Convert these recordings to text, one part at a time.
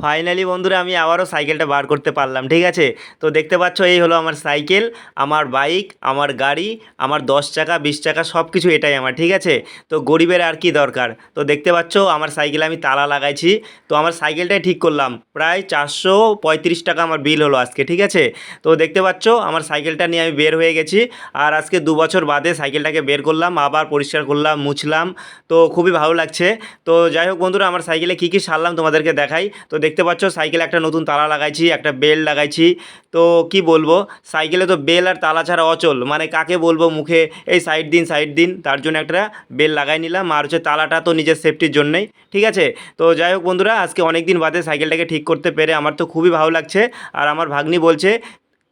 Finally বন্ধুরা আমি আবারও সাইকেলটা বার করতে পারলাম, ঠিক আছে। তো দেখতে পাচ্ছ এই হলো আমার সাইকেল, আমার বাইক, আমার গাড়ি, আমার 10 চাকা 20 চাকা সব কিছু এটাই আমার, ঠিক আছে। তো গরিবের আর কি দরকার। তো দেখতে পাচ্ছ আমার সাইকেলে আমি তালা লাগাইছি। তো আমার সাইকেলটাই ঠিক করলাম, প্রায় 435 টাকা আমার বিল হলো আজকে, ঠিক আছে। তো দেখতে পাচ্ছ আমার সাইকেলটা নিয়ে আমি বের হয়ে গেছি। আর আজকে 2 বছর বাদে সাইকেলটাকে বের করলাম, আবার পরিষ্কার করলাম, মুছলাম। তো খুবই ভালো লাগছে। তো যাই হোক বন্ধুরা, আমার সাইকেলে কী কী সারলাম তোমাদেরকে দেখাই। তো দেখতে পাচ্ছ সাইকেলে একটা নতুন তালা লাগাইছি, একটা বেল্ট লাগাইছি। তো কি বলবো, সাইকেলে তো বেল আর তালা ছাড়া অচল, মানে কাকে বলবো মুখে এই সাইড দিন সাইড দিন, তার জন্য একটা বেল লাগাই নিলাম। আর হচ্ছে তালাটা তো নিজের সেফটির জন্যই, ঠিক আছে। তো যাই হোক বন্ধুরা, আজকে অনেক দিন বাদে সাইকেলটাকে ঠিক করতে পেরে আমার তো খুবই ভালো লাগছে। আর আমার ভাগ্নি বলছে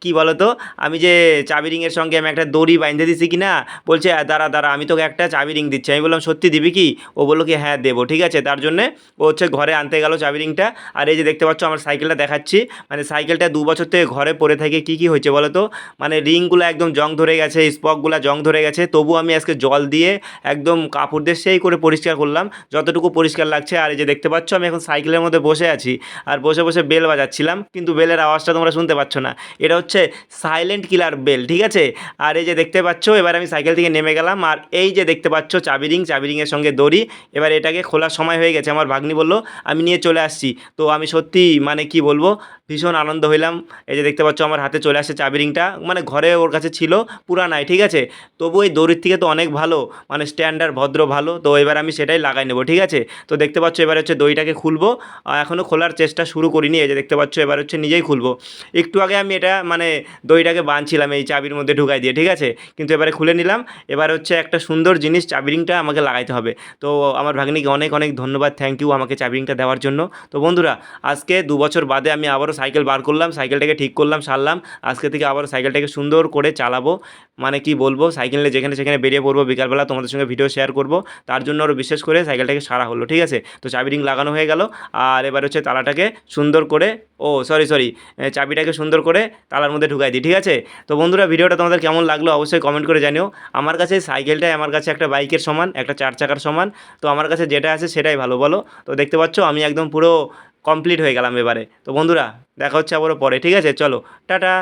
কি বলো তো, আমি যে চাবি রিংয়ের সঙ্গে আমি একটা দড়ি বাইন্ধে দিছি কি না, বলছে দাঁড়া দাঁড়া আমি তোকে একটা চাবি রিং দিচ্ছি। আমি বললাম সত্যি দিবি কি? ও বললো কি হ্যাঁ দেবো, ঠিক আছে। তার জন্যে ও হচ্ছে ঘরে আনতে গেল চাবি রিংটা। আর এই যে দেখতে পাচ্ছ আমার সাইকেলটা দেখাচ্ছি, মানে সাইকেলটা 2 বছর থেকে ঘরে পড়ে থেকে কী কী হয়েছে বলো তো, মানে রিংগুলো একদম জং ধরে গেছে, স্পকগুলো জং ধরে গেছে। তবু আমি আজকে জল দিয়ে একদম কাপড় দিয়ে সেই করে পরিষ্কার করলাম, যতটুকু পরিষ্কার লাগছে। আর এই যে দেখতে পাচ্ছ আমি এখন সাইকেলের মধ্যে বসে আছি, আর বসে বসে বেল বাজাচ্ছিলাম, কিন্তু বেলের আওয়াজটা তোমরা শুনতে পাচ্ছ না। এটা হচ্ছে সাইলেন্ট কিলার বেল, ঠিক আছে। আর এই যে দেখতে পাচ্ছ এবার আমি সাইকেল থেকে নেমে গেলাম। আর এই যে দেখতে পাচ্ছ চাবি রিং, চাবি রিংয়ের সঙ্গে দড়ি। এবার এটাকে খোলার সময় হয়ে গেছে, আমার ভাগ্নি বলল আমি নিয়ে চলে আসছি। তো আমি সত্যি মানে কি বলবো, ভীষণ আনন্দ হইলাম। এই যে দেখতে পাচ্ছ আমার হাতে চলে আসছে চাবি রিংটা, মানে ঘরে ওর কাছে ছিল, পুরানাই, ঠিক আছে। তবু এই দড়ির থেকে তো অনেক ভালো, মানে স্ট্যান্ডার্ড ভদ্র ভালো। তো এবার আমি সেটাই লাগাই নেবো, ঠিক আছে। তো দেখতে পাচ্ছ এবার হচ্ছে দড়িটাকে খুলবো। এখনও খোলার চেষ্টা শুরু করিনি, এই যে দেখতে পাচ্ছ এবার হচ্ছে নিজেই খুলবো। একটু আগে আমি এটা মানে দড়িটাকে বাঁধছিলাম এই চাবির মধ্যে ঢুকাই দিয়ে, ঠিক আছে। কিন্তু এবারে খুলে নিলাম। এবার হচ্ছে একটা সুন্দর জিনিস চাবি রিংটা আমাকে লাগাইতে হবে। তো আমার ভাগ্নিকে অনেক অনেক ধন্যবাদ, থ্যাংক ইউ আমাকে চাবি রিংটা দেওয়ার জন্য। তো বন্ধুরা, আজকে 2 বছর বাদে আমি আবারও সাইকেল বার করলাম, সাইকেলটাকে ঠিক করলাম, সারলাম। আজকে থেকে আবারও সাইকেলটাকে সুন্দর করে চালাবো। মানে কি বলবো, সাইকেল নিয়ে যেখানে সেখানে বেরিয়ে পড়বো, বিকালবেলা তোমাদের সঙ্গে ভিডিও শেয়ার করব। তার জন্য আরও বিশেষ করে সাইকেলটাকে সারা হলো, ঠিক আছে। তো চাবি রিং লাগানো হয়ে গেল। আর এবার হচ্ছে তালাটাকে সুন্দর করে, ও সরি সরি, চাবিটাকে সুন্দর করে তালার মধ্যে ঢুকাই দিই, ঠিক আছে। তো বন্ধুরা, ভিডিওটা তোমাদের কেমন লাগলো অবশ্যই কমেন্ট করে জানিও। আমার কাছে সাইকেলটাই আমার কাছে একটা বাইকের সমান, একটা 4 চাকার সমান। তো আমার কাছে যেটা আছে সেটাই ভালো, বলো। তো দেখতে পাচ্ছ আমি একদম পুরো কমপ্লিট হয়ে গেলাম এবারে। তো বন্ধুরা, দেখা হচ্ছে আবারও পরে, ঠিক আছে, চলো টাটা।